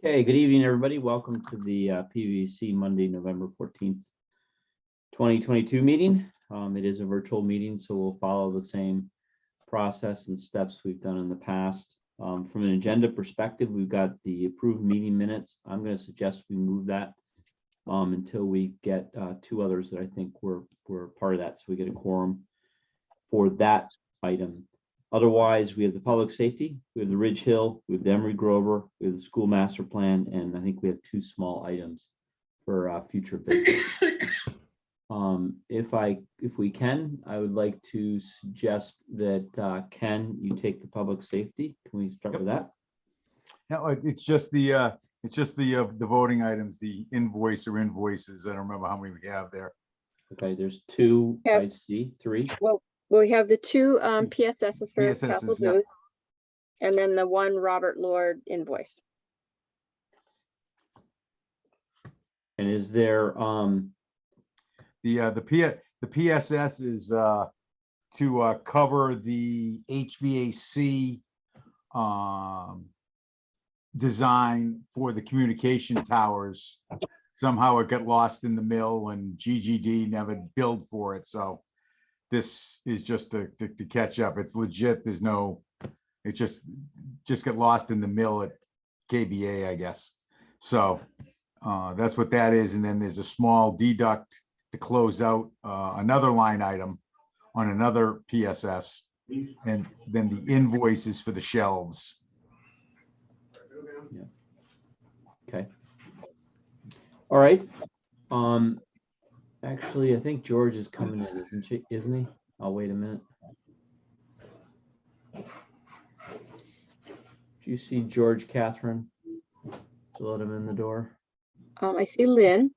Okay, good evening, everybody. Welcome to the PVC Monday, November 14th, 2022 meeting. It is a virtual meeting, so we'll follow the same process and steps we've done in the past. From an agenda perspective, we've got the approved meeting minutes. I'm going to suggest we move that until we get two others that I think were part of that, so we get a quorum for that item. Otherwise, we have the public safety, we have the Ridge Hill, we have the Emery Grover, we have the school master plan, and I think we have two small items for future business. If we can, I would like to suggest that Ken, you take the public safety. Can we start with that? No, it's just the voting items, the invoice or invoices. I don't remember how many we have there. Okay, there's two. I see three. Well, we have the two PSSs for PSSs, Castle yeah. Blues, and then the one Robert Lord invoice. And is there The PSS is to cover the HVAC design for the communication towers. Somehow it got lost in the mill and GGD never billed for it, so this is just to catch up. It's legit. There's no, it just got lost in the mill at KBA, I guess. So that's what that is. And then there's a small deduct to close out another line item on another PSS. And then the invoices for the shelves. Yeah. Okay. All right. Actually, I think George is coming in, isn't he? I'll wait a minute. Do you see George, Catherine? To let him in the door. I see Lynn.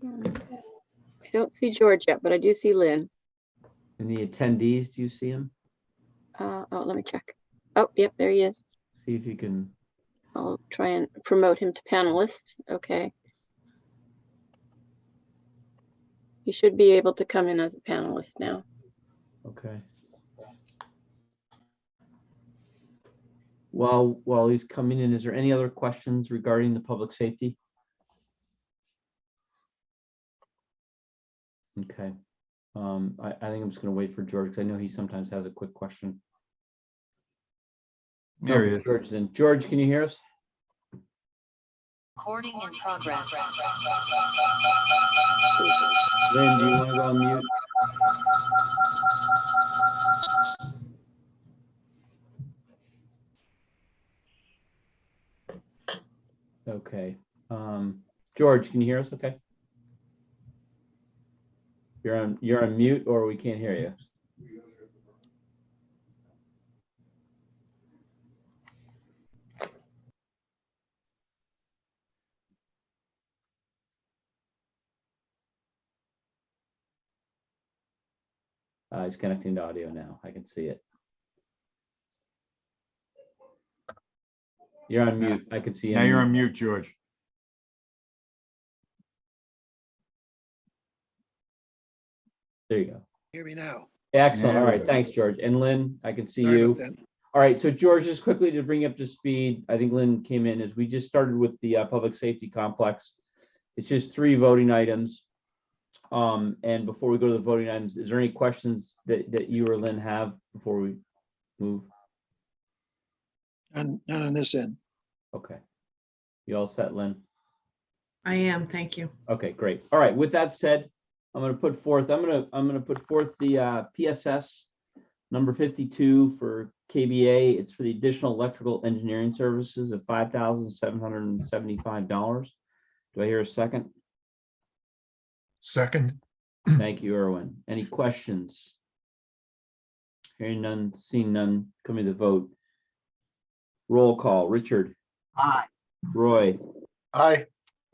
I don't see George yet, but I do see Lynn. And the attendees, do you see him? Oh, let me check. Oh, yep, there he is. See if you can. I'll try and promote him to panelist. Okay. You should be able to come in as a panelist now. Okay. While he's coming in, is there any other questions regarding the public safety? Okay. I think I'm just going to wait for George because I know he sometimes has a quick question. There he is. George, then. George, can you hear us? Recording in progress. Lynn, do you want to go on mute? Okay. George, can you hear us? Okay. You're on mute, or we can't hear you. He's connecting to audio now. I can see it. You're on mute. I can see you. Now you're on mute, George. There you go. Hear me now. Excellent. There All we right. go. Thanks, George. And Lynn, I can see Sorry you. about that. All right. So George, just quickly to bring you up to speed, I think Lynn came in as we just started with the public safety complex. It's just 3 voting items. And before we go to the voting items, is there any questions that you or Lynn have before we move? None on this end. Okay. You all set, Lynn? I am, thank you. Okay, great. All right. With that said, I'm going to put forth the PSS number 52 for KBA. It's for the additional electrical engineering services of $5,775. Do I hear a second? Second. Thank you, Erwin. Any questions? Hearing none, seeing none, coming to the vote. Roll call. Richard. Aye. Roy. Aye.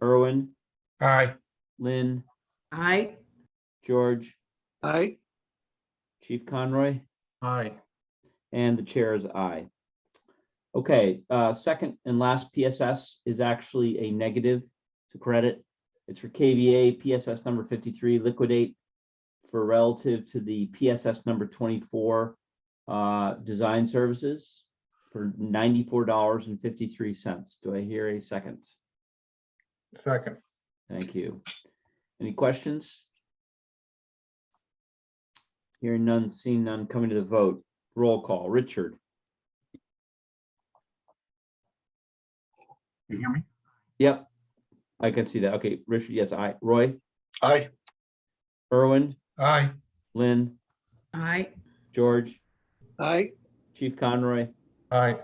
Erwin. Aye. Lynn. Aye. George. Aye. Chief Conroy. Aye. And the chair is aye. Okay, second and last PSS is actually a negative to credit. It's for KVA PSS number 53, liquidate for relative to the PSS number 24 Design services for $94.53. Do I hear a second? Second. Thank you. Any questions? Hearing none, seeing none, coming to the vote. Roll call. Richard? You hear me? Yep. I can see that. Okay, Richard, yes, aye. Roy? Aye. Irwin? Aye. Lynn? Aye. George? Aye. Chief Conroy? Aye.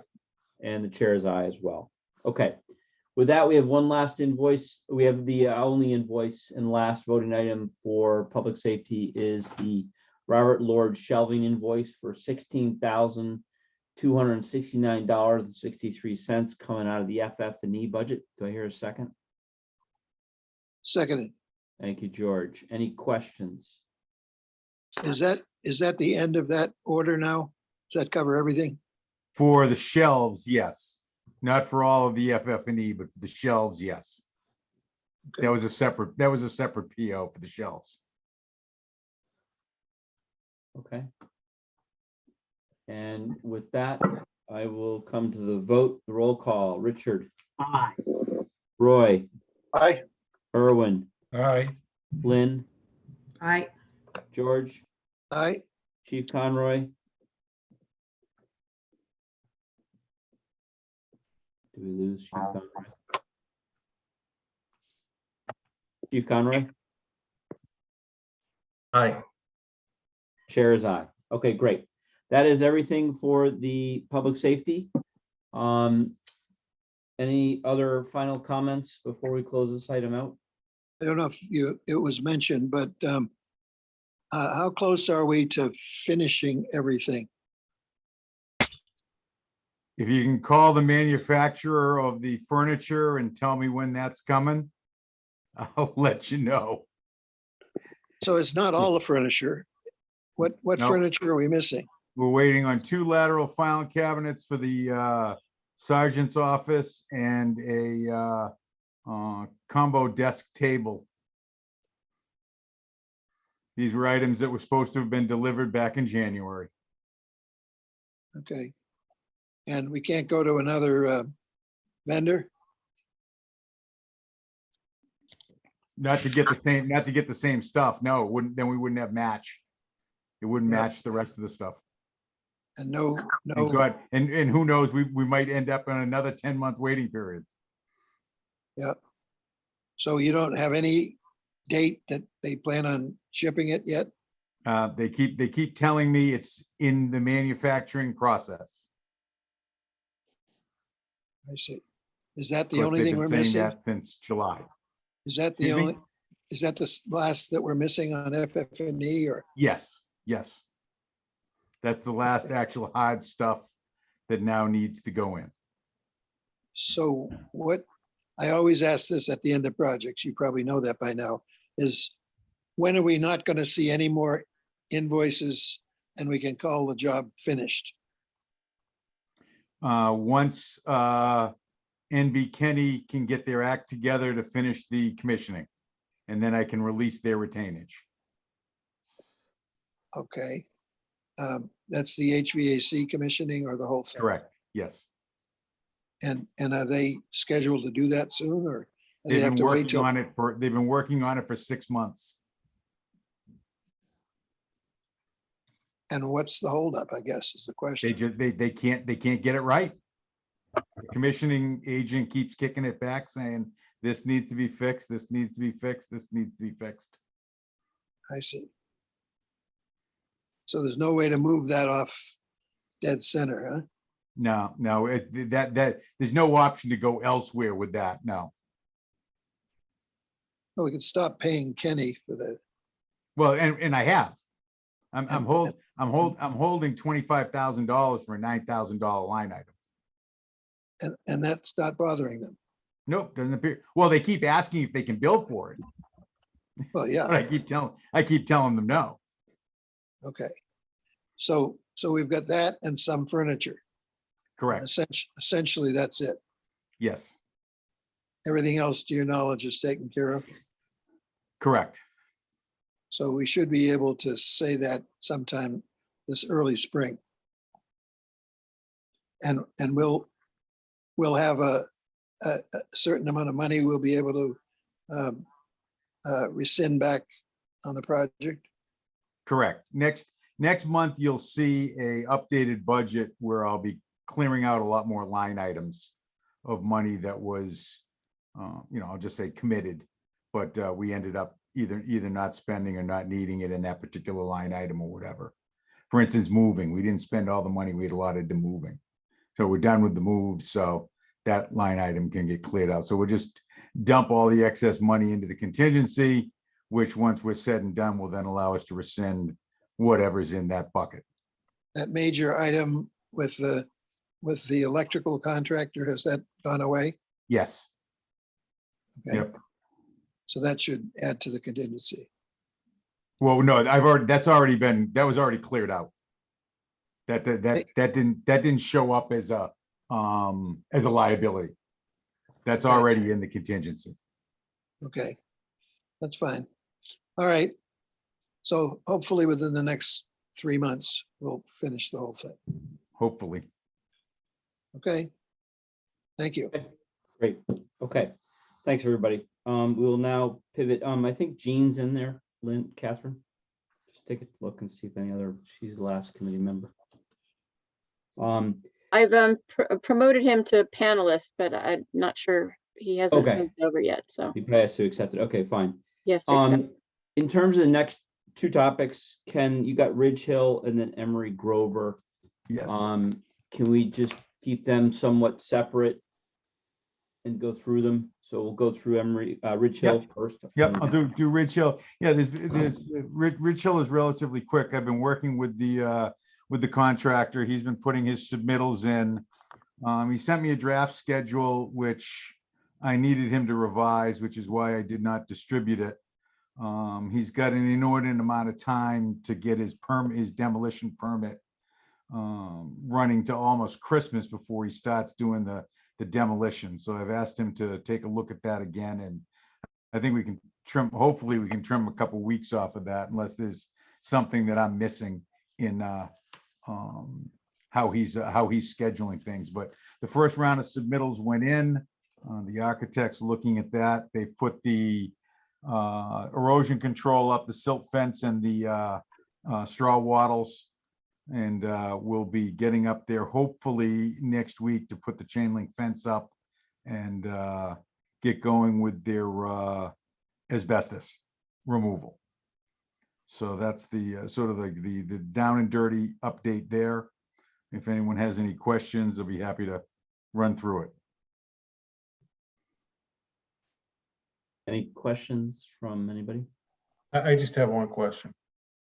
And the chair is aye as well. Okay. With that, we have one last invoice. We have the only invoice and last voting item for public safety is the Robert Lord shelving invoice for $16,269.63 coming out of the FF&E budget. Do I hear a second? Seconded. Thank you, George. Any questions? Is that the end of that order now? Does that cover everything? For the shelves, yes. Not for all of the FF&E, but for the shelves, yes. Okay. That was a separate PO for the shelves. Okay. And with that, I will come to the vote, the roll call. Richard? Aye. Roy? Aye. Irwin? Aye. Lynn? Aye. George? Aye. Chief Conroy? Do we lose Chief Conroy? Chief Conroy? Aye. Chair is aye. Okay, great. That is everything for the public safety. Any other final comments before we close this item out? I don't know if it was mentioned, but how close are we to finishing everything? If you can call the manufacturer of the furniture and tell me when that's coming, I'll let you know. So it's not all the furniture. What No. furniture are we missing? We're waiting on 2 lateral file cabinets for the sergeant's office and a combo desk table. These were items that were supposed to have been delivered back in January. Okay. And we can't go to another vendor? Not to get the same stuff. No, it wouldn't, then we wouldn't have match. It wouldn't Yep. match the rest of the stuff. And no, And God, and who knows, we might end up on another 10-month waiting period. yeah. So you don't have any date that they plan on shipping it yet? They keep telling me it's in the manufacturing process. I see. Is that Of the course, only they've thing been we're saying missing? that since July. Is that the Excuse me? only, is that the last that we're missing on FF&E or? Yes, yes. That's the last actual hard stuff that now needs to go in. So what, I always ask this at the end of projects, you probably know that by now, is when are we not going to see any more invoices and we can call the job finished? Once NB Kenny can get their act together to finish the commissioning, and then I can release their retainage. Okay. That's the HVAC commissioning or the whole thing? Correct, yes. And are they scheduled to do that soon or? do they They've have been to wait working till? on it they've been working on it for 6 months. And what's the holdup, I guess, is the They question. just, they can't get it right. The commissioning agent keeps kicking it back saying, this needs to be fixed, this needs to be fixed, this needs to be fixed. I see. So there's no way to move that off dead center, huh? No, there's no option to go elsewhere with that, no. Well, we could stop paying Kenny for the, Well, and I have. I'm And- holding $25,000 for a $9,000 line item. and that's not bothering them. Nope, doesn't appear. Well, they keep asking if they can bill for it, Well, yeah, but I keep telling them no. okay. So we've got that and some furniture. Correct, Essentially, that's it. yes, Everything else, to your knowledge, is taken care of. correct. So we should be able to say that sometime this early spring. and we'll have a certain amount of money we'll be able to rescind back on the project. Correct. Next month, you'll see a updated budget where I'll be clearing out a lot more line items of money that was, I'll just say committed, but we ended up either not spending or not needing it in that particular line item or whatever. For instance, moving, we didn't spend all the money we had allotted to moving. So we're done with the moves, so that line item can get cleared out. So we'll just dump all the excess money into the contingency, which once we're said and done, will then allow us to rescind whatever's in that bucket. That major item with the electrical contractor, has that gone away? Yes. Okay. Yep. So that should add to the contingency. Well, no, that was already cleared out. That didn't show up as a liability. That's already in the contingency. Okay, that's fine. All right. So hopefully within the next 3 months, we'll finish the whole thing. Hopefully. Okay. Thank you. Great. Okay. Thanks, everybody. We will now pivot. I think Jean's in there. Catherine, just take a look and see if any other, she's the last committee member. I've promoted him to panelist, but I'm not sure he hasn't Okay. moved over yet. So He probably has to accept it. Okay, fine. yes, accept. In terms of the next two topics, Ken, you got Ridge Hill and then Emery Grover. Yes. Can we just keep them somewhat separate and go through them? So we'll go through Ridge Hill first. Yep, I'll do Ridge Hill. Yeah, Ridge Hill is relatively quick. I've been working with the contractor. He's been putting his submittals in. He sent me a draft schedule, which I needed him to revise, which is why I did not distribute it. He's got an inordinate amount of time to get his demolition permit running to almost Christmas before he starts doing the demolition. So I've asked him to take a look at that again, and I think we can hopefully we can trim a couple weeks off of that, unless there's something that I'm missing in how he's scheduling things. But the first round of submittals went in. The architect's looking at that. They put the erosion control up, the silt fence and the straw wattles. And we'll be getting up there hopefully next week to put the chain link fence up and get going with their asbestos removal. So that's the sort of the down and dirty update there. If anyone has any questions, I'll be happy to run through it. Any questions from anybody? I just have one question.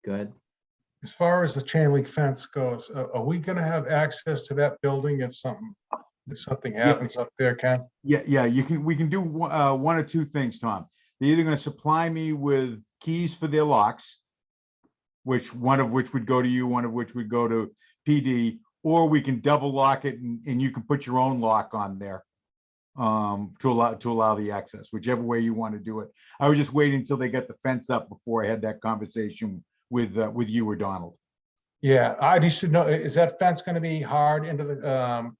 Go ahead. As far as the chain link fence goes, are we gonna have access to that building if something happens up there, Ken? Yeah, we can do one or two things, Tom. They're either gonna supply me with keys for their locks, one of which would go to you, one of which would go to PD, or we can double lock it and you can put your own lock on there to allow the access, whichever way you want to do it. I was just waiting until they got the fence up before I had that conversation with you or Donald. Yeah, I just should know, is that fence gonna be hard into the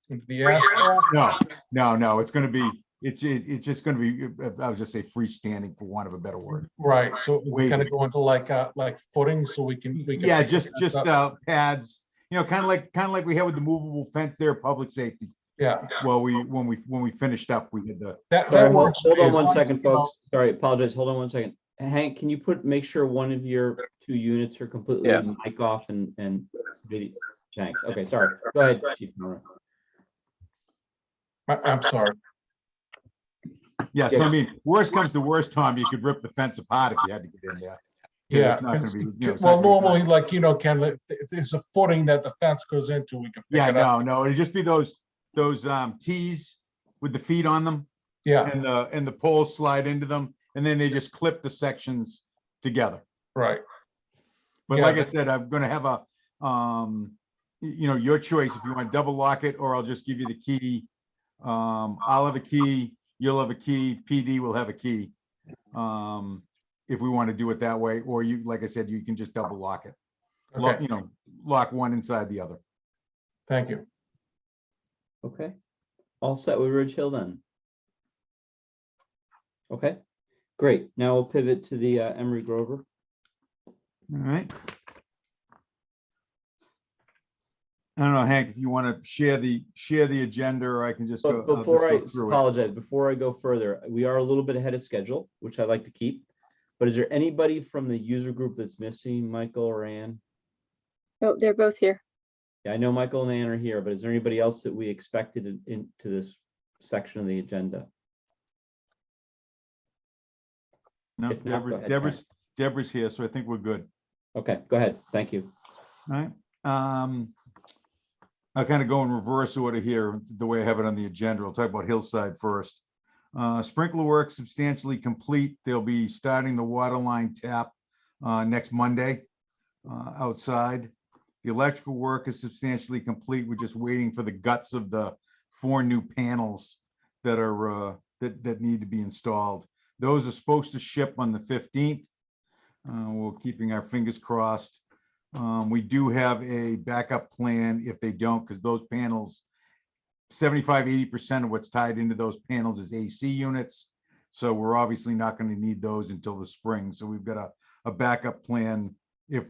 asphalt? No, it's gonna be, it's just gonna be, I would just say freestanding, for want of a better word. Right, so is it gonna go into like footing so we can? Yeah, pick just the fence up? pads, kind of like we had with the movable fence there, public safety. Yeah, Well, when we finished up, we did the, that Sorry, works. hold on as one long as, second, you know, folks. Sorry, apologize. Hold on one second. Hank, can you make sure one of your two units are completely Yes. mic off and video? Thanks. Okay, sorry. Go ahead, Chief Monroe. I'm sorry. yeah, so I mean, worst comes to worst, Tom, you could rip the fence apart if you had to get in there. Yeah, It's not gonna be, it's well, not gonna be- normally, Ken, if there's a footing that the fence goes into, we can pick Yeah, it up. no, it'd just be those T's with the feet on them, Yeah, and the poles slide into them, and then they just clip the sections together. right. But Yeah, like I but- said, I'm gonna have a, your choice, if you want to double lock it, or I'll just give you the key. I'll have a key, you'll have a key, PD will have a key. If we want to do it that way, or you, like I said, you can just double lock it. Okay, Lock one inside the other. thank you. Okay, all set with Ridge Hill then? Okay, great. Now we'll pivot to the Emery Grover. All right. I don't know, Hank, if you want to share the agenda, or I can just go. But I'll just before I go through it. apologize, before I go further, we are a little bit ahead of schedule, which I like to keep. But is there anybody from the user group that's missing, Michael or Ann? Oh, they're both here. Yeah, I know Michael and Ann are here, but is there anybody else that we expected into this section of the agenda? No, If not, go ahead, Deborah's here, so I think we're good. Okay, go ahead. Thank you. All right. I'll kind of go in reverse order here, the way I have it on the agenda. I'll talk about Hillside first. Sprinkler work substantially complete. They'll be starting the water line tap next Monday outside. The electrical work is substantially complete. We're just waiting for the guts of the 4 new panels that are that need to be installed. Those are supposed to ship on the 15th. We're keeping our fingers crossed. We do have a backup plan if they don't, because those panels, 75–80% of what's tied into those panels is AC units. So we're obviously not going to need those until the spring. So we've got a backup plan if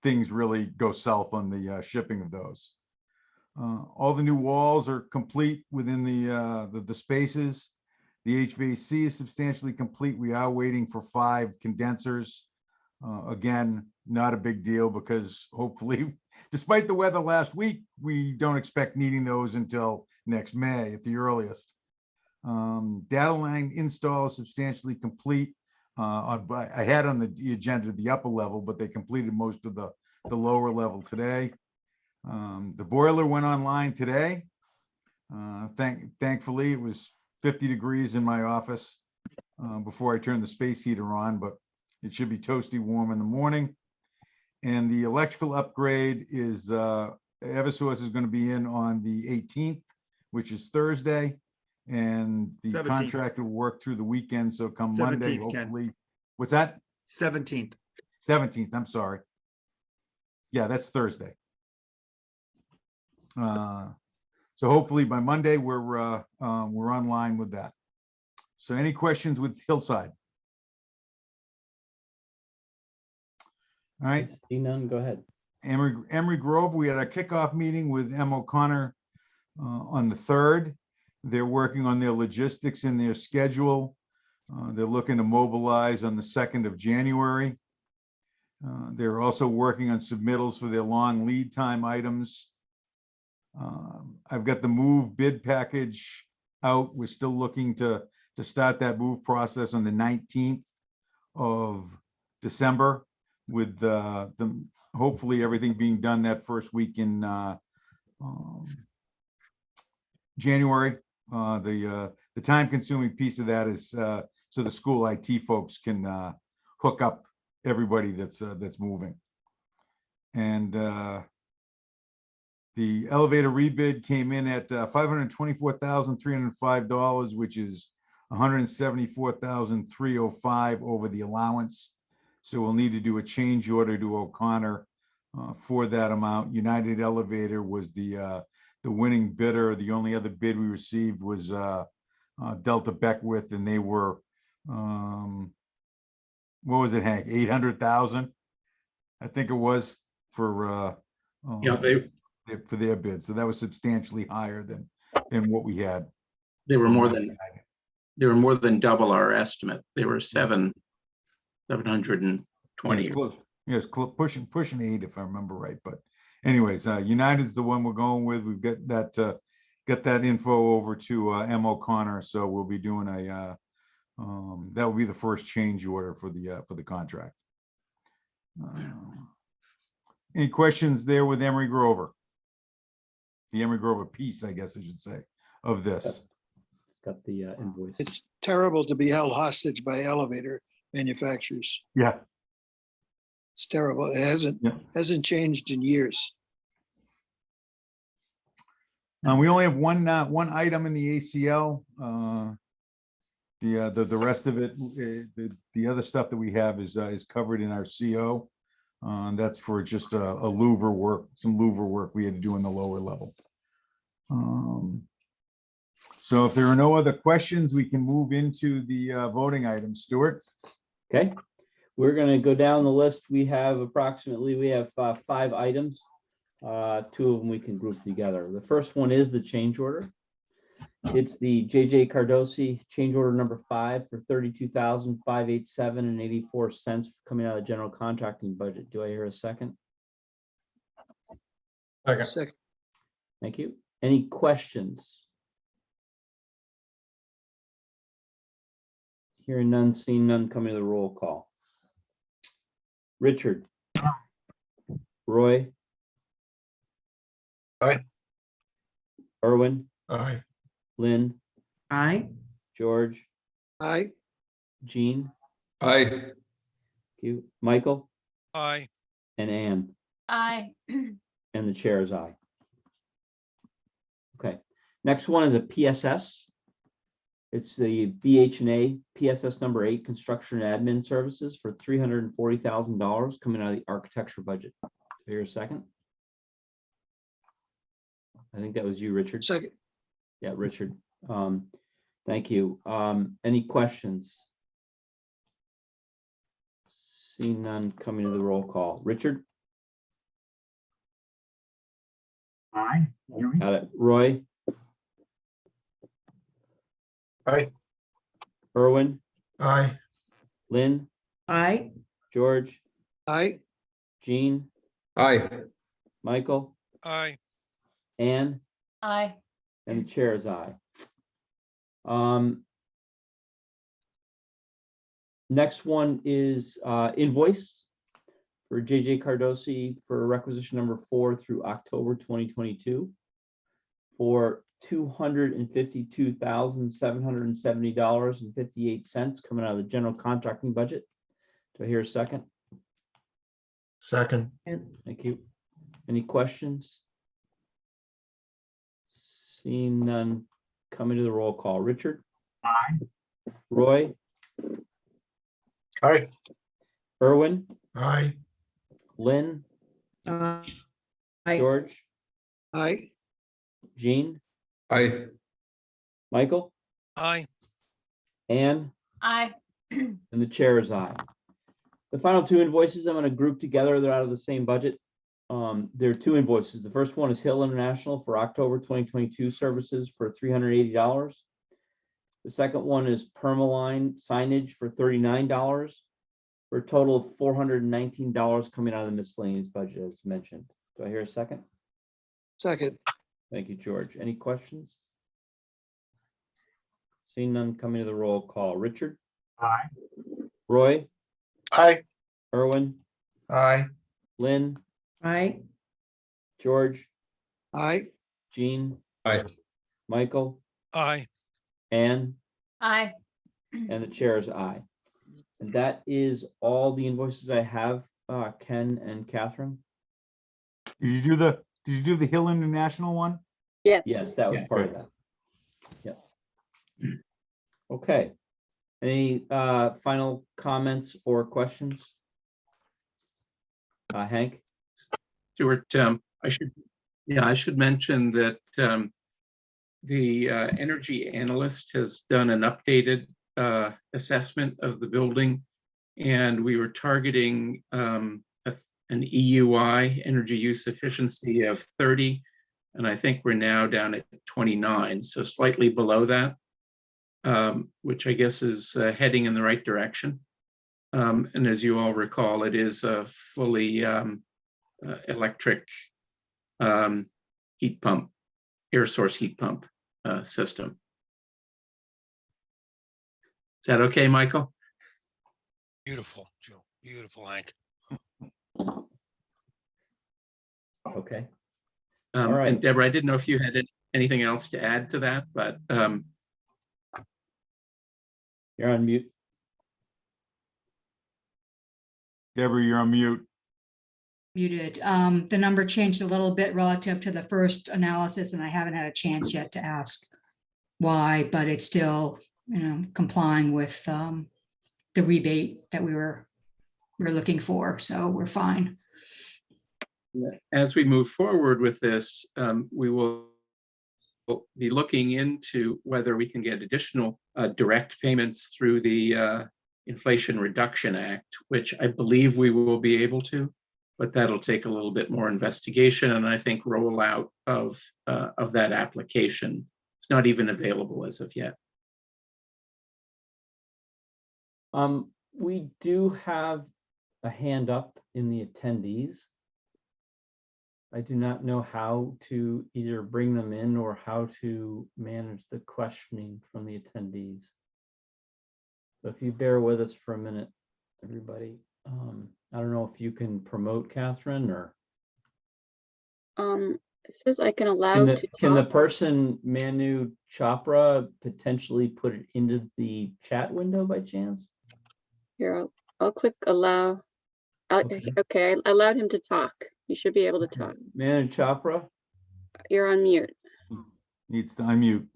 things really go south on the shipping of those. All the new walls are complete within the spaces. The HVAC is substantially complete. We are waiting for 5 condensers. Again, not a big deal, because hopefully, despite the weather last week, we don't expect needing those until next May at the earliest. Data line install is substantially complete. I had on the agenda the upper level, but they completed most of the lower level today. The boiler went online today. Thankfully, it was 50 degrees in my office before I turned the space heater on, but it should be toasty warm in the morning. And the electrical upgrade is Eversource is going to be in on the 18th, which is Thursday. And the 17th. contractor will work through the weekend. So come Monday, 17th, Ken. hopefully. What's that? 17th. 17th, I'm sorry. Yeah, that's Thursday. So hopefully by Monday, we're online with that. So any questions with Hillside? All right. See none, go ahead. Emery Grove, we had a kickoff meeting with M. O'Connor on the 3rd. They're working on their logistics and their schedule. They're looking to mobilize on the 2nd of January. They're also working on submittals for their long lead time items. I've got the move bid package out. We're still looking to start that move process on the 19th of December, with hopefully everything being done that first week in January. The time-consuming piece of that is so the school IT folks can hook up everybody that's moving. And the elevator rebid came in at $524,305, which is $174,305 over the allowance. So we'll need to do a change order to O'Connor for that amount. United Elevator was the winning bidder. The only other bid we received was Delta Beckwith, and they were what was it, Hank? 800,000, I think it was, for for their bid. So that was substantially higher than what we had. They were more than double our estimate. They were 720. Close. Yes, pushing 8 if I remember right. But anyways, United's the one we're going with. We've got that info over to M. O'Connor, so we'll be doing that will be the first change order for the contract. Any questions there with Emery Grover? The Emery Grover piece, I guess I should say, of this. It's got the invoice. It's terrible to be held hostage by elevator manufacturers. Yeah. It's terrible. It hasn't changed in years. We only have one item in the ACL. The rest of it, the other stuff that we have is covered in our CO. That's for just a louver work, some louver work we had to do in the lower level. So if there are no other questions, we can move into the voting items. Stuart? Okay, we're gonna go down the list. We have 5 items. 2 of them we can group together. The first one is the change order. It's the JJ Cardosi change order number 5 for $32,587.84 coming out of the general contracting budget. Do I hear a second? Second. Second, Thank you. Any questions? Hearing none, seeing none, coming to the roll call. Richard. Roy. Aye. Erwin, Aye. Lynn, Aye. George, aye, Jean, Aye. thank you, Michael, Aye. and Ann, Aye. and the chair is aye. Okay, next one is a PSS. It's the BH&A PSS number 8, construction and admin services for $340,000 coming out of the architecture budget. Here a second. I think that was you, Richard. second, Yeah, Richard. Thank you. Any questions? Seeing none, coming to the roll call. Richard? Aye. Got it. Roy? Aye. Erwin? Aye. Lynn? Aye. George? aye, Jean? Aye. Michael? Aye. Ann? Aye. And the chair is aye. Next one is invoice for JJ Cardosi for requisition number 4 through October 2022 for $252,770.58 coming out of the general contracting budget. Do I hear a second? Second. And Thank you. Any questions? Seeing none, coming to the roll call. Richard? Aye. Roy? Aye. Erwin? Aye. Lynn? aye. George? aye, Jean? Aye. Michael? Aye. Ann? Aye. And the chair is aye. The final 2 invoices I'm going to group together. They're out of the same budget. There are 2 invoices. The first one is Hill International for October 2022 services for $380. The second one is Permaline signage for $39 for a total of $419 coming out of the miscellaneous budget as mentioned. Do I hear a second? second, Thank you, George. Any questions? Seeing none, coming to the roll call. Richard? Aye. Roy? Aye. Erwin? Aye. Lynn? Aye. George? aye, Jean? Aye. Michael? Aye. Ann? Aye. And the chair is aye. And that is all the invoices I have, Ken and Catherine. Did you do the Hill International one? yes. Yes, that was part of that. Yep. Okay. Any final comments or questions? Hank? Stuart, I should mention that the energy analyst has done an updated assessment of the building, and we were targeting an EUI, energy use efficiency, of 30, and I think we're now down at 29, so slightly below that, which I guess is heading in the right direction. And as you all recall, it is a fully electric heat pump, air source heat pump system. Is that okay, Michael? Beautiful, Joe. Beautiful, Hank. Okay. All right. And Deborah, I didn't know if you had anything else to add to that, but You're on mute. Deborah, you're on mute. Muted. The number changed a little bit relative to the first analysis, and I haven't had a chance yet to ask why, but it's still, complying with the rebate that we're looking for, so we're fine. as we move forward with this, we will be looking into whether we can get additional direct payments through the Inflation Reduction Act, which I believe we will be able to, but that'll take a little bit more investigation, and I think rollout of that application. It's not even available as of yet. We do have a hand up in the attendees. I do not know how to either bring them in or how to manage the questioning from the attendees. So if you bear with us for a minute, everybody, I don't know if you can promote Catherine or It says I can allow to can the talk. person Manu Chopra potentially put it into the chat window by chance? Here, I'll click allow. Okay. Okay, I allowed him to talk. You should be able to talk. Manu Chopra? You're on mute. Needs to unmute.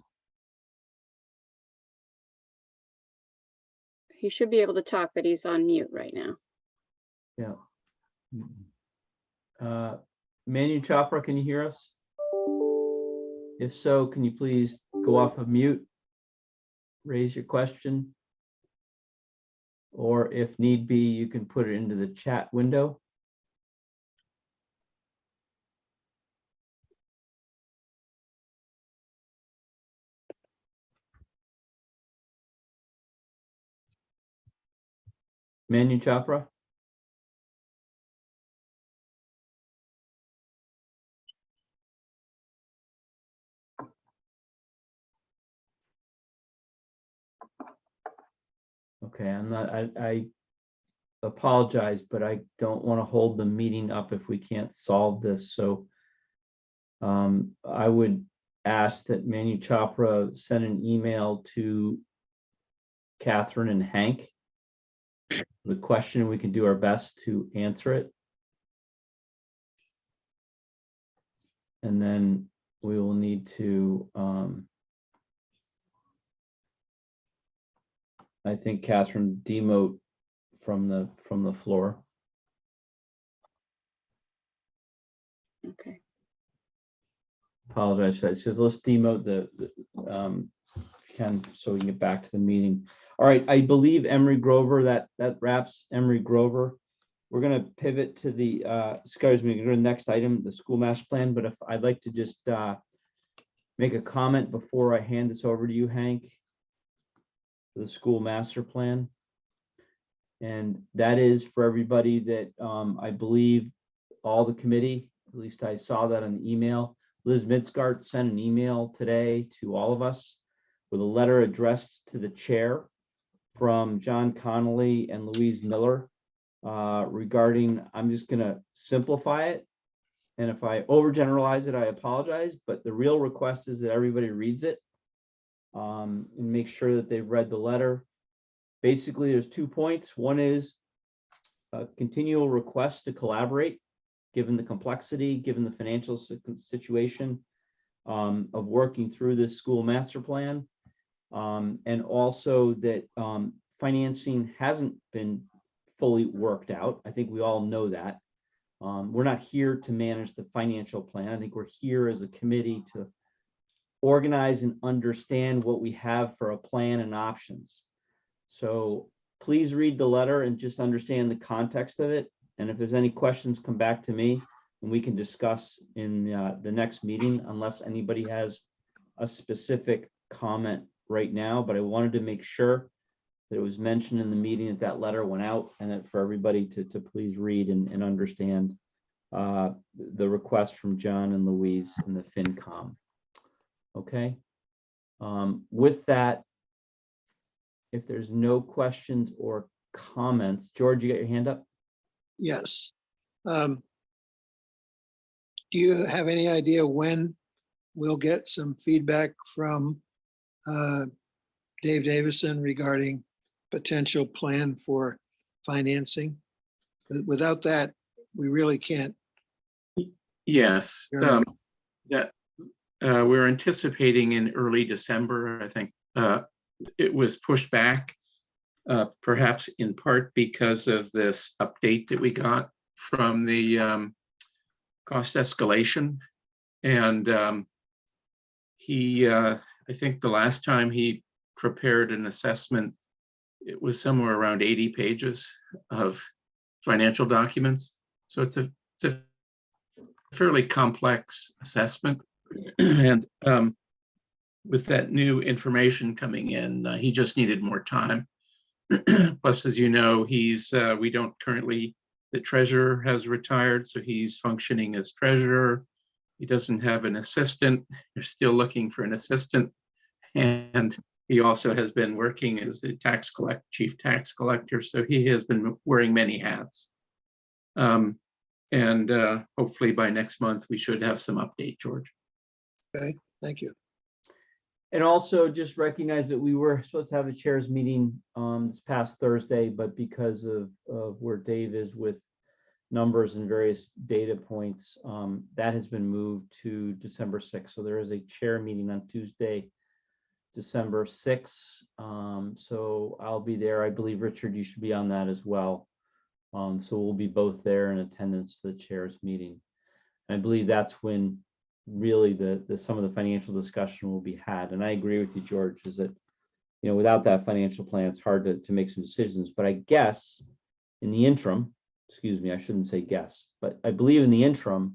He should be able to talk, but he's on mute right now. Yeah. Manu Chopra, can you hear us? If so, can you please go off of mute? Raise your question. Or if need be, you can put it into the chat window. Manu Chopra? Okay, I apologize, but I don't want to hold the meeting up if we can't solve this. So I would ask that Manu Chopra send an email to Catherine and Hank. The question, we can do our best to answer it. And then we will need to, I think, Catherine, demote from the floor. Okay. Apologize for that. So let's demote Ken so we can get back to the meeting. All right, I believe Emery Grover, that wraps Emery Grover. We're going to pivot to the, excuse me, go to the next item, the school master plan. But if I'd like to just make a comment before I hand this over to you, Hank, for the school master plan. And that is for everybody that I believe all the committee, at least I saw that on the email. Liz Mitzgart sent an email today to all of us with a letter addressed to the chair from John Connolly and Louise Miller regarding, I'm just going to simplify it. And if I overgeneralize it, I apologize. But the real request is that everybody reads it and make sure that they've read the letter. Basically, there's 2 points. One is a continual request to collaborate, given the complexity, given the financial situation of working through this school master plan. And also that financing hasn't been fully worked out. I think we all know that. We're not here to manage the financial plan. I think we're here as a committee to organize and understand what we have for a plan and options. So please read the letter and just understand the context of it. And if there's any questions, come back to me and we can discuss in the next meeting, unless anybody has a specific comment right now. But I wanted to make sure that it was mentioned in the meeting that that letter went out, and that for everybody to please read and understand the request from John and Louise and the FinCom. Okay. With that, if there's no questions or comments, George, you got your hand up? Yes. Do you have any idea when we'll get some feedback from Dave Davison regarding potential plan for financing? Without that, we really can't. Yes, that we're anticipating in early December. I think it was pushed back, perhaps in part because of this update that we got from the cost escalation. And I think the last time he prepared an assessment, it was somewhere around 80 pages of financial documents. So it's a fairly complex assessment. And with that new information coming in, he just needed more time. Plus, as you know, we don't currently, the treasurer has retired, so he's functioning as treasurer. He doesn't have an assistant. They're still looking for an assistant. And he also has been working as the chief tax collector. So he has been wearing many hats. And hopefully by next month, we should have some update, George. Okay, thank you. And also just recognize that we were supposed to have a chairs meeting this past Thursday, but because of where Dave is with numbers and various data points, that has been moved to December 6th. So there is a chair meeting on Tuesday, December 6th. So I'll be there. I believe, Richard, you should be on that as well. So we'll be both there in attendance to the chairs meeting. And I believe that's when really the some of the financial discussion will be had. And I agree with you, George, is that, you know, without that financial plan, it's hard to make some decisions. But I guess in the interim, excuse me, I shouldn't say guess, but I believe in the interim,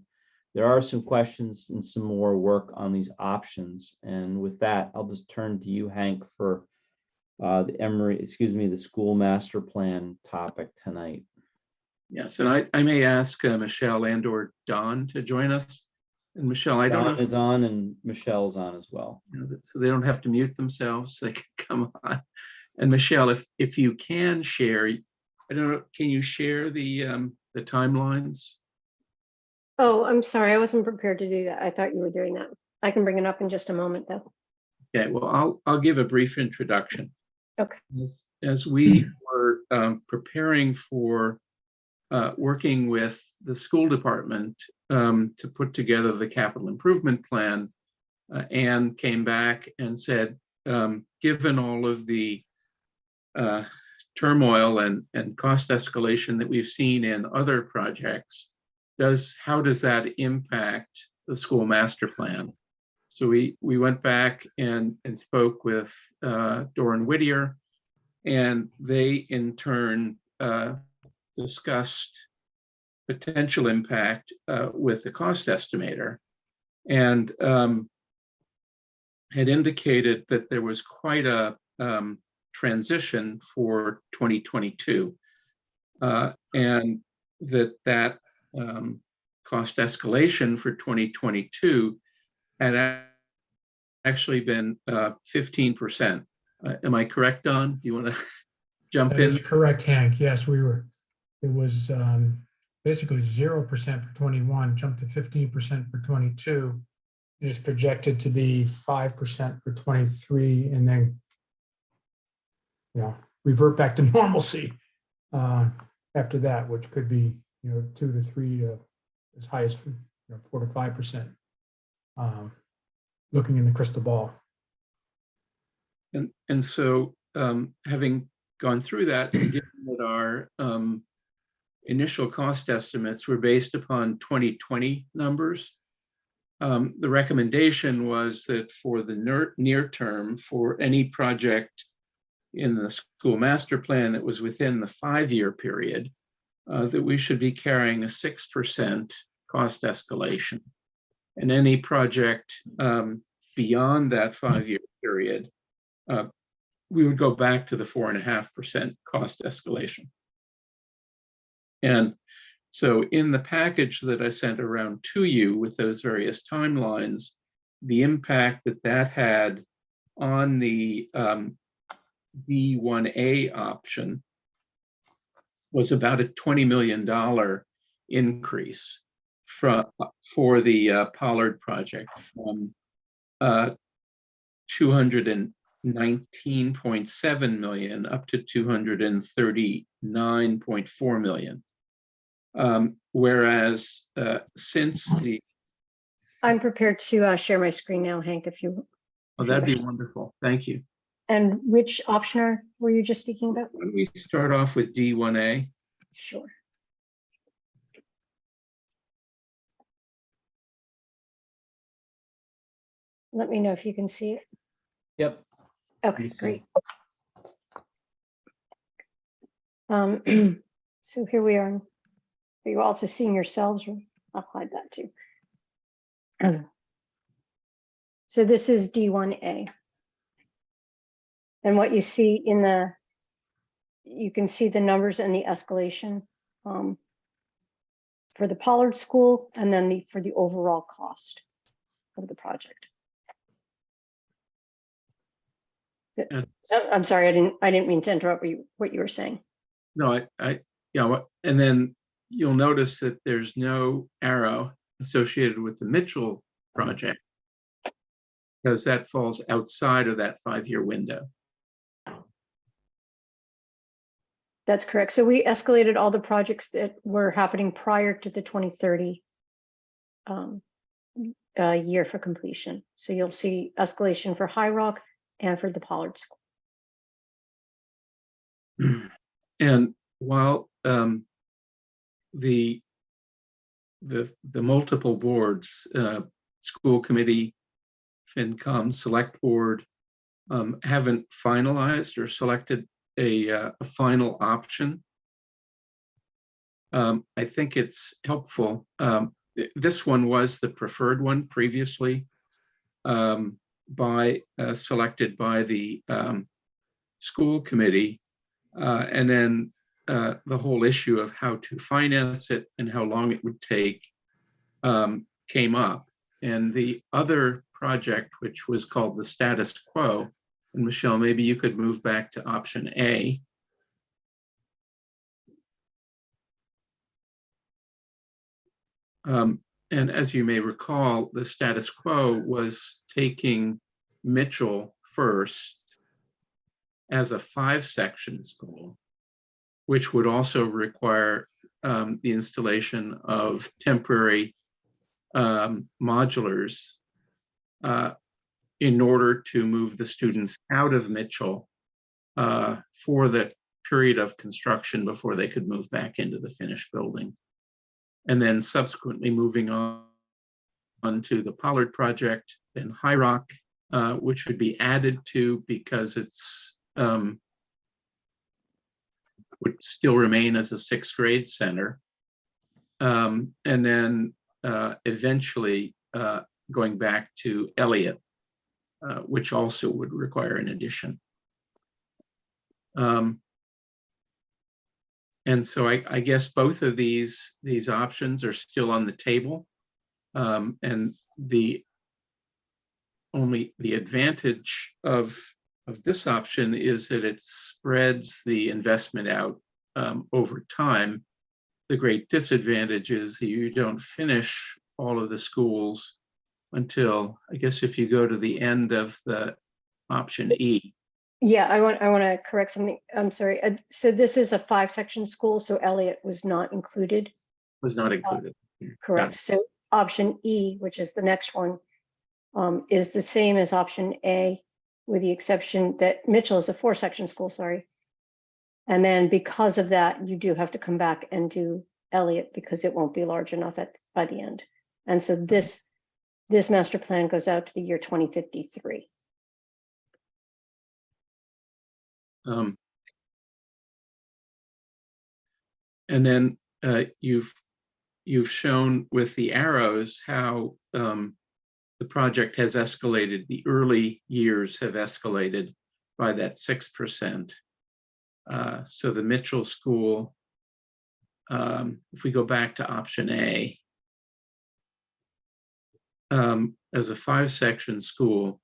there are some questions and some more work on these options. And with that, I'll just turn to you, Hank, for the school master plan topic tonight. Yes, and I may ask Michelle and/or Don to join us. And Michelle, I don't know Don is on and Michelle's on as well. so they don't have to mute themselves. They can come on. And Michelle, if you can share, I don't know, can you share the timelines? Oh, I'm sorry. I wasn't prepared to do that. I thought you were doing that. I can bring it up in just a moment, though. Okay, well, I'll give a brief introduction. Okay. As we were preparing for working with the school department to put together the capital improvement plan, Anne came back and said, given all of the turmoil and cost escalation that we've seen in other projects, how does that impact the school master plan? So we went back and spoke with Doran Whittier, and they in turn discussed potential impact with the cost estimator, and had indicated that there was quite a transition for 2022, and that cost escalation for 2022 had actually been 15%. Am I correct, Don? Do you want to jump That in? is correct, Hank. Yes, it was basically 0% for 21, jumped to 15% for 22. It is projected to be 5% for 23, and then, revert back to normalcy after that, which could be, 2 to 3 to as high as 4 to 5%. Looking in the crystal ball. And so, having gone through that, and given that our initial cost estimates were based upon 2020 numbers, the recommendation was that for the near term, for any project in the school master plan that was within the 5-year period, that we should be carrying a 6% cost escalation. And any project beyond that 5-year period, we would go back to the 4.5% cost escalation. And so in the package that I sent around to you with those various timelines, the impact that had on the D1A option was about a $20 million increase for the Pollard project, from 219.7 million up to 239.4 million. Whereas since I'm prepared to share my screen now, Hank, if you. Oh, that'd be wonderful. Thank you. And which option were you just speaking about? Why don't we start off with D1A? Sure. let me know if you can see it. Yep. Okay, Yes, ma'am. great. So here we are. Are you also seeing yourselves? I'll hide that too. So this is D1A. And what you see in the, you can see the numbers and the escalation for the Pollard School, and then for the overall cost of the project. And- I'm sorry, I didn't mean to interrupt what you were saying. No, and then you'll notice that there's no arrow associated with the Mitchell project because that falls outside of that 5-year window. That's correct. So we escalated all the projects that were happening prior to the 2030 year for completion. So you'll see escalation for High Rock and for the Pollard School. And while the multiple boards, school committee, FinCom, select board, haven't finalized or selected a final option, I think it's helpful. This one was the preferred one previously selected by the school committee. And then the whole issue of how to finance it and how long it would take came up. And the other project, which was called the status quo, and Michelle, maybe you could move back to option A. And as you may recall, the status quo was taking Mitchell first as a 5-section school, which would also require the installation of temporary modulars in order to move the students out of Mitchell for the period of construction before they could move back into the finished building. And then subsequently moving on to the Pollard project and High Rock, which would be added to because it's would still remain as a 6th grade center. And then eventually going back to Elliott, which also would require an addition. And so I guess both of these options are still on the table. And the advantage of this option is that it spreads the investment out over time. The great disadvantage is that you don't finish all of the schools until, I guess, if you go to the end of the option E. Yeah, I want to correct something. I'm sorry. So this is a 5-section school, so Elliott was not included. Was not included. Correct. So option E, which is the next one, is the same as option A, with the exception that Mitchell is a 4-section school, sorry. And then because of that, you do have to come back and do Elliott because it won't be large enough by the end. And so this master plan goes out to the year 2053. And then you've shown with the arrows how the project has escalated. The early years have escalated by that 6%. So the Mitchell School, if we go back to option A, as a 5-section school,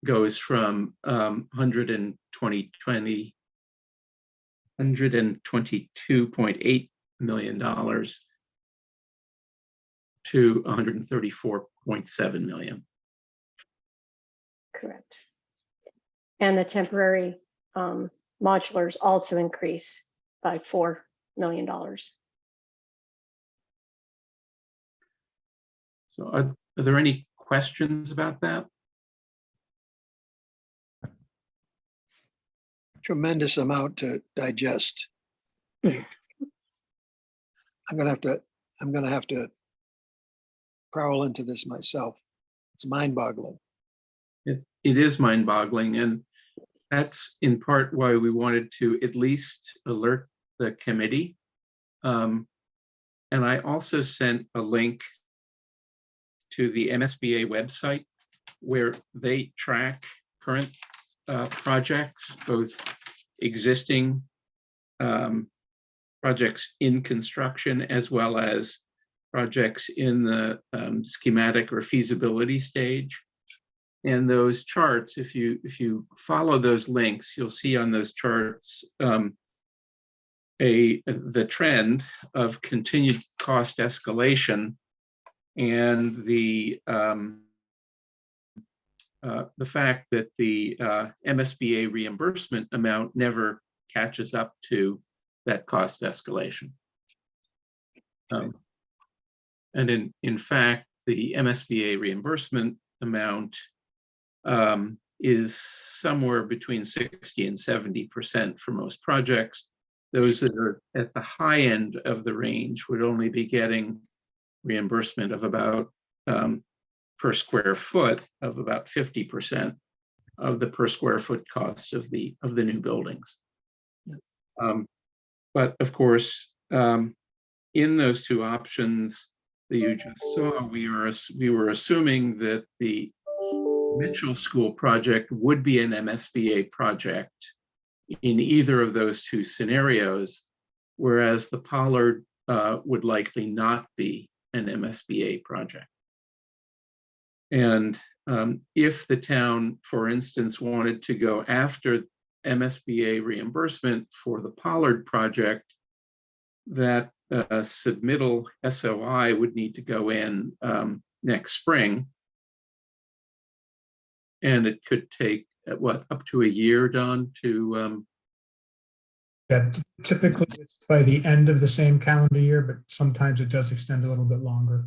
goes from $122.8 million to $134.7 million. Correct. And the temporary modulars also increase by $4 million. So are there any questions about that? Tremendous amount to digest. I'm gonna have to prowl into this myself. It's mind-boggling. it is mind-boggling, and that's in part why we wanted to at least alert the committee. And I also sent a link to the MSBA website where they track current projects, both existing projects in construction as well as projects in the schematic or feasibility stage. And those charts, if you follow those links, you'll see on those charts the trend of continued cost escalation and the fact that the MSBA reimbursement amount never catches up to that cost escalation. And in fact, the MSBA reimbursement amount is somewhere between 60 and 70% for most projects. Those that are at the high end of the range would only be getting reimbursement of about per square foot of about 50% of the per square foot cost of the new buildings. But of course, in those two options that you just saw, we were assuming that the Mitchell School project would be an MSBA project in either of those two scenarios, whereas the Pollard would likely not be an MSBA project. And if the town, for instance, wanted to go after MSBA reimbursement for the Pollard project, that submittal SOI would need to go in next spring. And it could take, up to a year, Don, to Yeah, typically it's by the end of the same calendar year, but sometimes it does extend a little bit longer.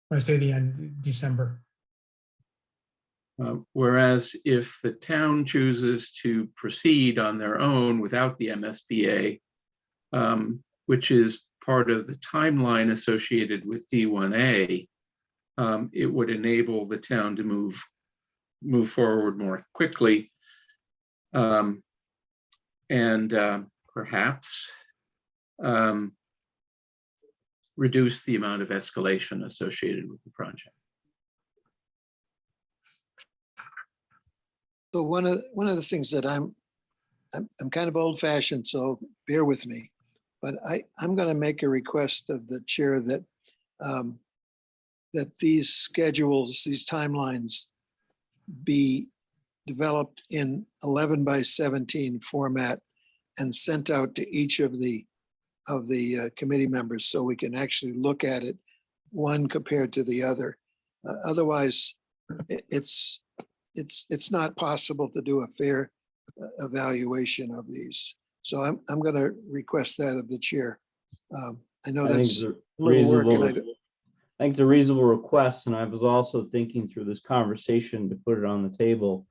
When I say the end, December. whereas if the town chooses to proceed on their own without the MSBA, which is part of the timeline associated with D1A, it would enable the town to move forward more quickly, and perhaps reduce the amount of escalation associated with the project. So one of the things that I'm kind of old fashioned, so bear with me, but I'm going to make a request of the chair that that these schedules, these timelines be developed in 11:17 format and sent out to each of the committee members so we can actually look at it one compared to the other. Otherwise, it's not possible to do a fair evaluation of these. So I'm going to request that of the chair. I know that's a little work. I think it's a reasonable request, and I was also thinking through this conversation to put it on the table.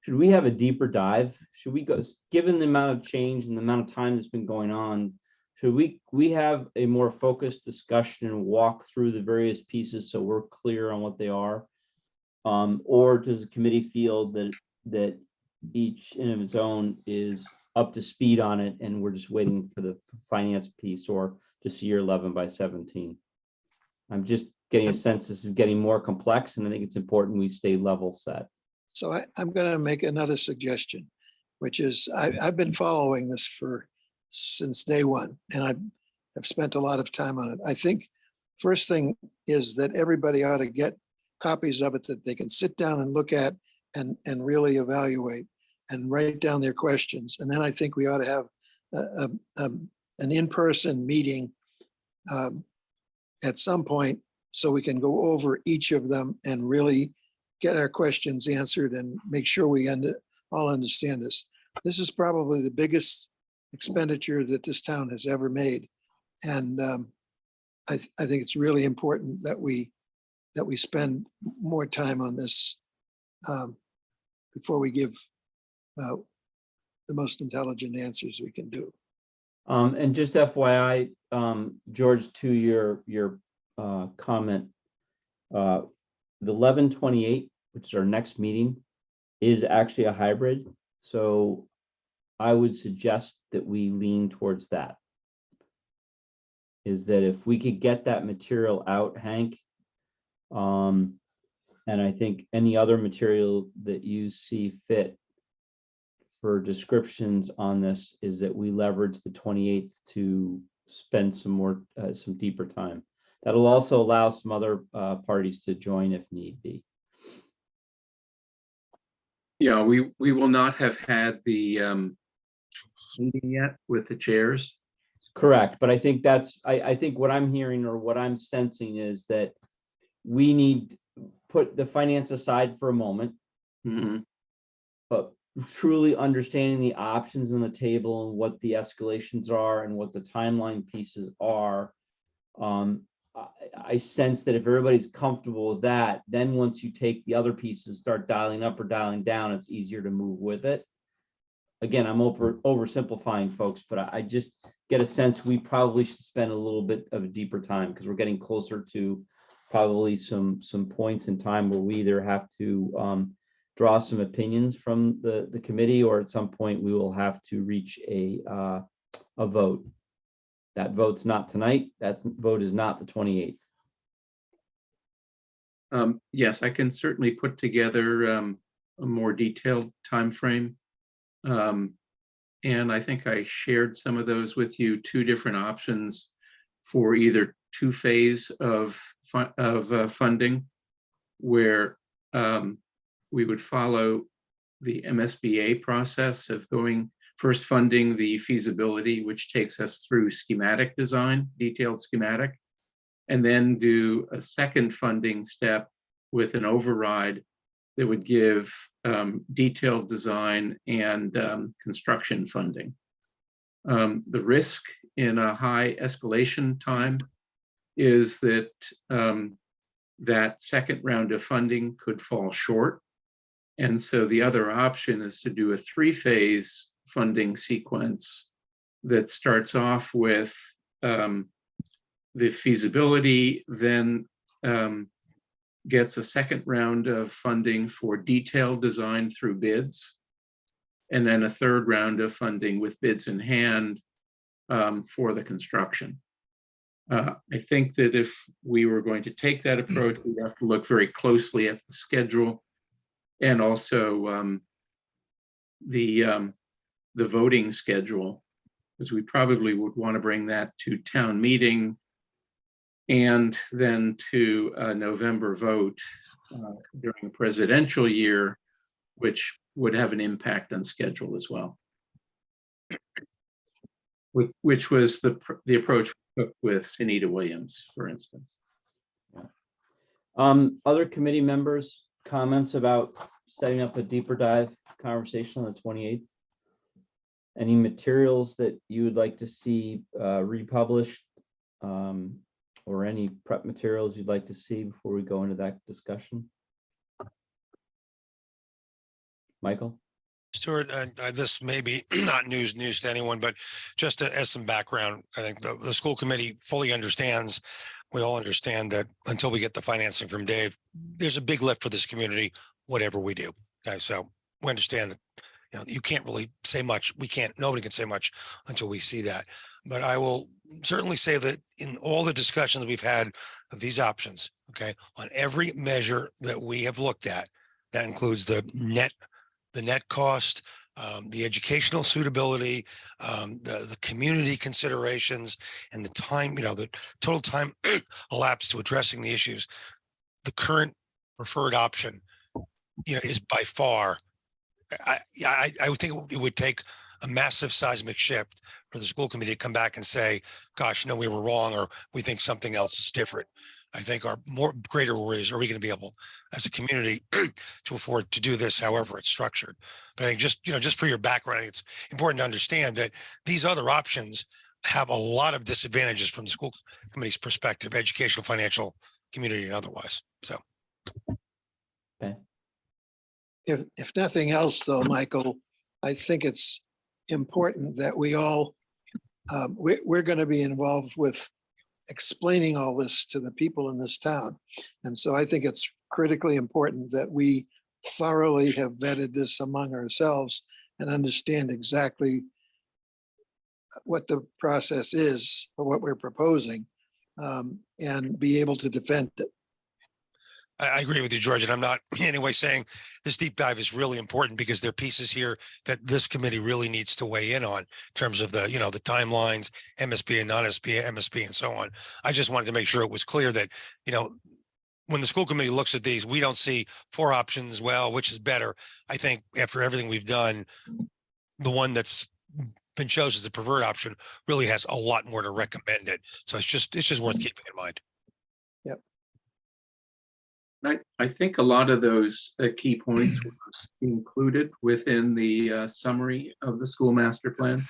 Should we have a deeper dive? Should we go, given the amount of change and the amount of time that's been going on, should we have a more focused discussion and walk through the various pieces so we're clear on what they are? Or does the committee feel that each in of its own is up to speed on it and we're just waiting for the finance piece or just year 11:17? I'm just getting a sense this is getting more complex, and I think it's important we stay level set. So I'm going to make another suggestion, which is I've been following this since day one, and I've spent a lot of time on it. I think first thing is that everybody ought to get copies of it that they can sit down and look at and really evaluate and write down their questions. And then I think we ought to have an in-person meeting at some point so we can go over each of them and really get our questions answered and make sure we all understand this. This is probably the biggest expenditure that this town has ever made. And I think it's really important that we spend more time on this before we give the most intelligent answers we can do. And just FYI, George, to your comment, the 11:28 which is our next meeting, is actually a hybrid. So I would suggest that we lean towards that. Is that if we could get that material out, Hank, and I think any other material that you see fit for descriptions on this, is that we leverage the 28th to spend some deeper time. That'll also allow some other parties to join if need be. Yeah, we will not have had the meeting yet with the chairs. Correct, but I think I think what I'm hearing or what I'm sensing is that we need put the finance aside for a moment, but truly understanding the options on the table and what the escalations are and what the timeline pieces are. I sense that if everybody's comfortable with that, then once you take the other pieces, start dialing up or dialing down, it's easier to move with it. Again, I'm oversimplifying, folks, but I just get a sense we probably should spend a little bit of a deeper time, because we're getting closer to probably some points in time where we either have to draw some opinions from the committee, or at some point we will have to reach a vote. That vote's not tonight. That vote is not the 28th. Yes, I can certainly put together a more detailed timeframe. And I think I shared some of those with you, 2 different options for either 2-phase of funding, where we would follow the MSBA process of first funding the feasibility, which takes us through schematic design, detailed schematic, and then do a second funding step with an override that would give detailed design and construction funding. The risk in a high escalation time is that that second round of funding could fall short. And so the other option is to do a 3-phase funding sequence that starts off with the feasibility, then gets a second round of funding for detailed design through bids, and then a third round of funding with bids in hand for the construction. I think that if we were going to take that approach, we'd have to look very closely at the schedule and also the voting schedule, because we probably would want to bring that to town meeting and then to a November vote during a presidential year, which would have an impact on schedule as well. Which was the approach we took with Sunita Williams, for instance. Other committee members, comments about setting up a deeper dive conversation on the 28th? Any materials that you would like to see republished, or any prep materials you'd like to see before we go into that discussion? Michael? Stuart, this may be not news to anyone, but just as some background, I think the school committee fully understands, we all understand that until we get the financing from Dave, there's a big lift for this community, whatever we do. Okay, so we understand that, you know, you can't really say much. Nobody can say much until we see that. But I will certainly say that in all the discussions we've had of these options, okay, on every measure that we have looked at, that includes the net cost, the educational suitability, the community considerations, and the time, the total time elapsed to addressing the issues. The current preferred option, is by far, I would think it would take a massive seismic shift for the school committee to come back and say, gosh, no, we were wrong, or we think something else is different. I think our greater worry is, are we going to be able as a community to afford to do this however it's structured? But I think just for your background, it's important to understand that these other options have a lot of disadvantages from the school committee's perspective, educational, financial, community, and otherwise. So. Okay. If nothing else though, Michael, I think it's important that we all, we're going to be involved with explaining all this to the people in this town. And so I think it's critically important that we thoroughly have vetted this among ourselves and understand exactly what the process is for what we're proposing, and be able to defend it. I agree with you, George, and I'm not in any way saying this deep dive is really important because there are pieces here that this committee really needs to weigh in on in terms of the, the timelines, MSP and non-MSP, MSP and so on. I just wanted to make sure it was clear that, when the school committee looks at these, we don't see 4 options. Well, which is better? I think after everything we've done, the one that's been chosen as the preferred option really has a lot more to recommend it. So it's just worth keeping in mind. I think a lot of those key points were included within the summary of the school master plan.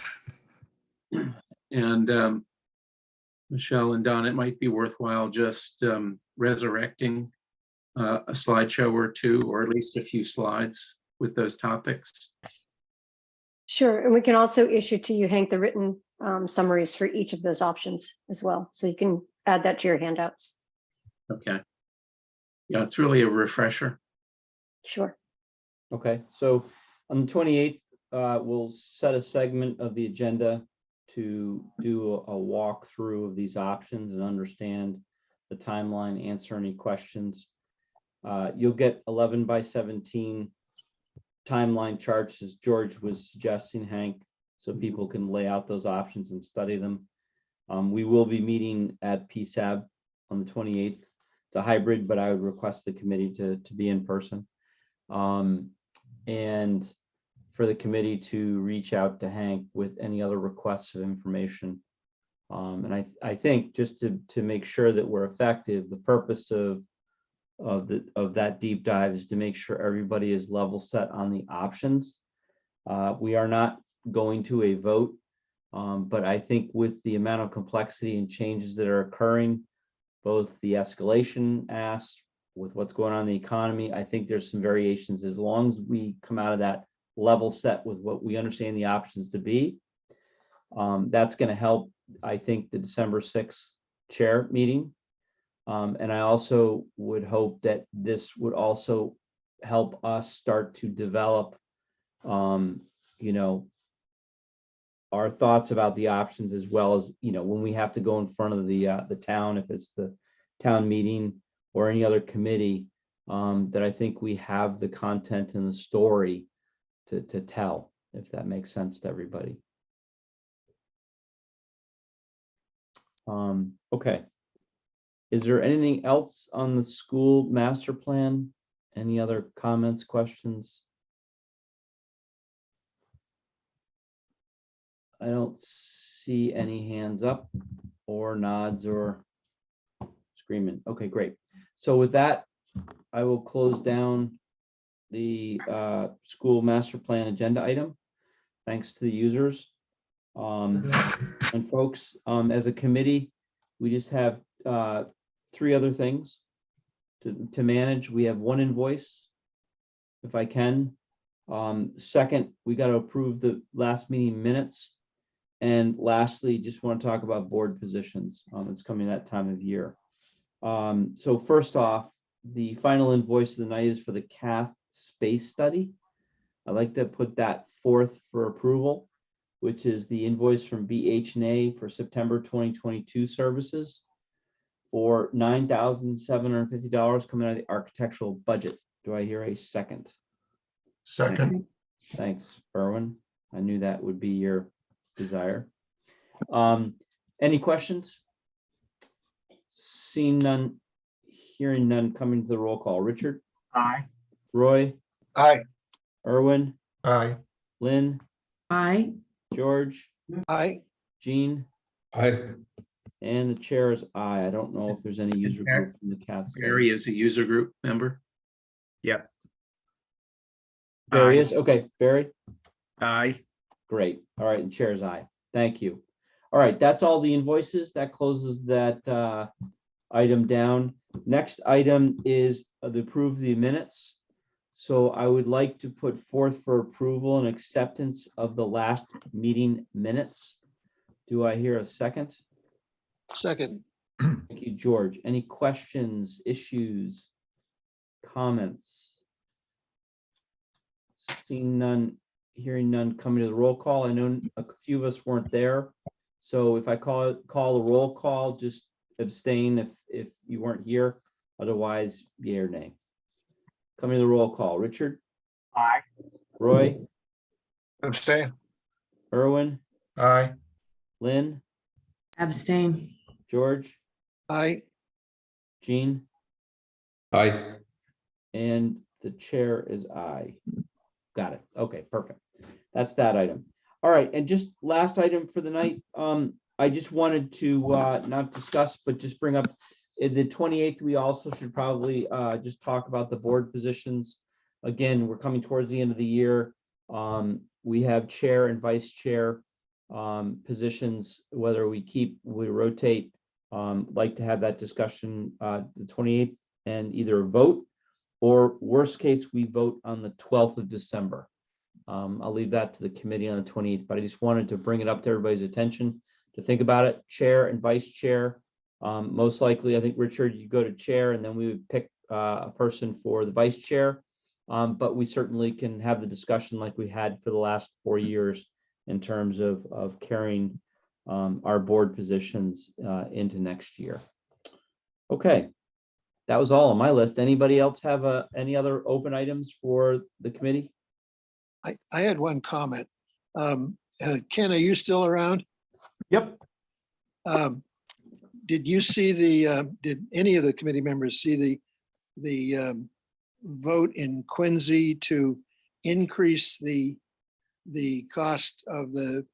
And Michelle and Don, it might be worthwhile just resurrecting a slideshow or 2, or at least a few slides with those topics. Sure, and we can also issue to you, Hank, the written summaries for each of those options as well. So you can add that to your handouts. Okay. Yeah, it's really a refresher. Sure. Okay, so on the 28th, we'll set a segment of the agenda to do a walkthrough of these options and understand the timeline, answer any questions. You'll get 11 by 17 timeline charts, as George was suggesting, Hank, so people can lay out those options and study them. We will be meeting at PSAB on the 28th. It's a hybrid, but I would request the committee to be in person. And for the committee to reach out to Hank with any other requests of information. And I think just to make sure that we're effective, the purpose of that deep dive is to make sure everybody is level set on the options. We are not going to a vote, but I think with the amount of complexity and changes that are occurring, both the escalation asks with what's going on in the economy, I think there's some variations. As long as we come out of that level set with what we understand the options to be, that's going to help, I think, the December 6th chair meeting. And I also would hope that this would also help us start to develop, our thoughts about the options, as well as, when we have to go in front of the town, if it's the town meeting or any other committee, that I think we have the content and the story to tell, if that makes sense to everybody. Okay. Is there anything else on the school master plan? Any other comments, questions? I don't see any hands up or nods or screaming. Okay, great. So with that, I will close down the school master plan agenda item. Thanks to the users. And folks, as a committee, we just have 3 other things to manage. We have 1 invoice, if I can. Second, we got to approve the last meeting minutes. And lastly, just want to talk about board positions. It's coming that time of year. So first off, the final invoice of the night is for the CATH space study. I'd like to put that forth for approval, which is the invoice from BH&A for September 2022 services for $9,750 coming out of the architectural budget. Do I hear a second? Second. Thanks, Erwin. I knew that would be your desire. Any questions? Seeing none, hearing none, coming to the roll call. Richard? Aye. Roy? Aye. Erwin? Aye. Lynn? Aye. George? Aye. Jean? Aye. And the chair is aye. I don't know if there's any user group from the CATH. Barry is a user group member. Yep. Barry Aye. is, okay, Barry? Aye. Great. All right, and chair is aye. Thank you. All right, that's all the invoices. That closes that item down. Next item is the approve the minutes. So I would like to put forth for approval and acceptance of the last meeting minutes. Do I hear a second? Second. Thank you, George. Any questions, issues? comments? Seeing none, hearing none, coming to the roll call. I know a few of us weren't there. So if I call a roll call, just abstain if you weren't here. Otherwise, yea or nay. Coming to the roll call. Richard? Aye. Roy? Abstain. Irwin? Aye. Lynn? Abstain. George? Jean? Aye. And the chair is aye. Got it. Okay, perfect. That's that item. All right, and just last item for the night. I just wanted to not discuss, but just bring up the 28th. We also should probably just talk about the board positions. Again, we're coming towards the end of the year. We have chair and vice chair positions, whether we rotate. Like to have that discussion the 28th and either vote, or worst case, we vote on the 12th of December. I'll leave that to the committee on the 28th, but I just wanted to bring it up to everybody's attention to think about it. Chair and vice chair. Most likely, I think, Richard, you go to chair and then we would pick a person for the vice chair. But we certainly can have the discussion like we had for the last 4 years in terms of carrying our board positions into next year. Okay. That was all on my list. Anybody else have any other open items for the committee? I had one comment. Ken, are you still around? Yep. Did you see did any of the committee members see the vote in Quincy to increase the cost of the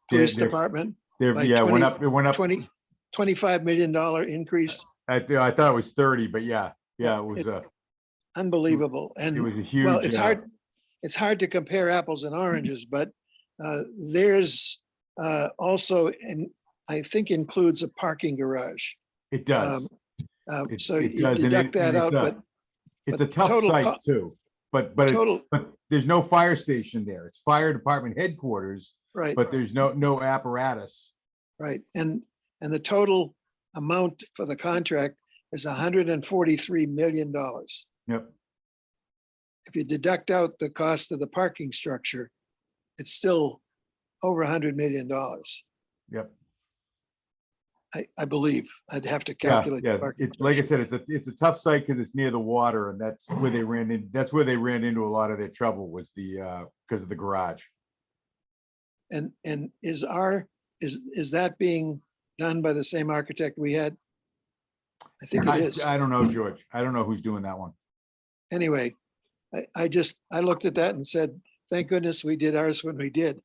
police department? by Yeah, it 20 went up. $25 million increase? I thought it was 30, but yeah, it was Unbelievable. And it was a huge. well, it's hard to compare apples and oranges, but there's also, and I think includes a parking garage. It does. So it you does, and deduct that out, but it's a but tough total site co- too. But there's no fire station there. It's fire department headquarters, right, but there's no apparatus. right. And the total amount for the contract is $143 million. Yep. If you deduct out the cost of the parking structure, it's still over $100 million. Yep. I believe. I'd have to Yeah, calculate. the yeah. parking It's like I structure. said, it's a tough site because it's near the water, and that's where they ran in. That's where they ran into a lot of their trouble was because of the garage. And is that being done by the same architect we had? I think it is. I don't know, George. I don't know who's doing that one. Anyway, I looked at that and said, thank goodness we did ours when we did.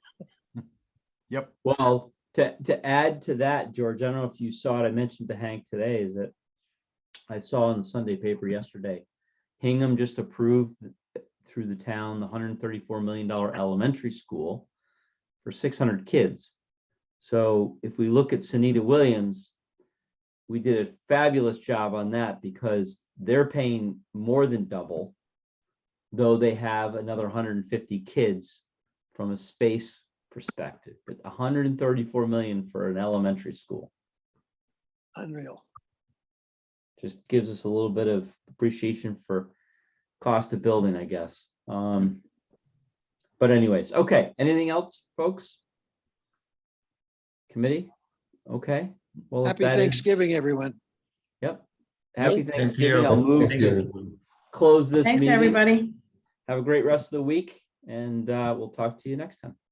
Yep. Well, to add to that, George, I don't know if you saw it. I mentioned to Hank today is that I saw in the Sunday paper yesterday, Hingham just approved through the town the $134 million elementary school for 600 kids. So if we look at Sunita Williams, we did a fabulous job on that because they're paying more than double, though they have another 150 kids from a space perspective, but 134 million for an elementary school Unreal. just gives us a little bit of appreciation for cost of building, I guess. But anyways, okay. Anything else, folks? Committee? Okay. Well, Happy Thanksgiving, everyone. Yep. Happy Thank Thanksgiving. you. I'll move Thank to you. close this Thanks, meeting. everybody. Have a great rest of the week, and we'll talk to you next time.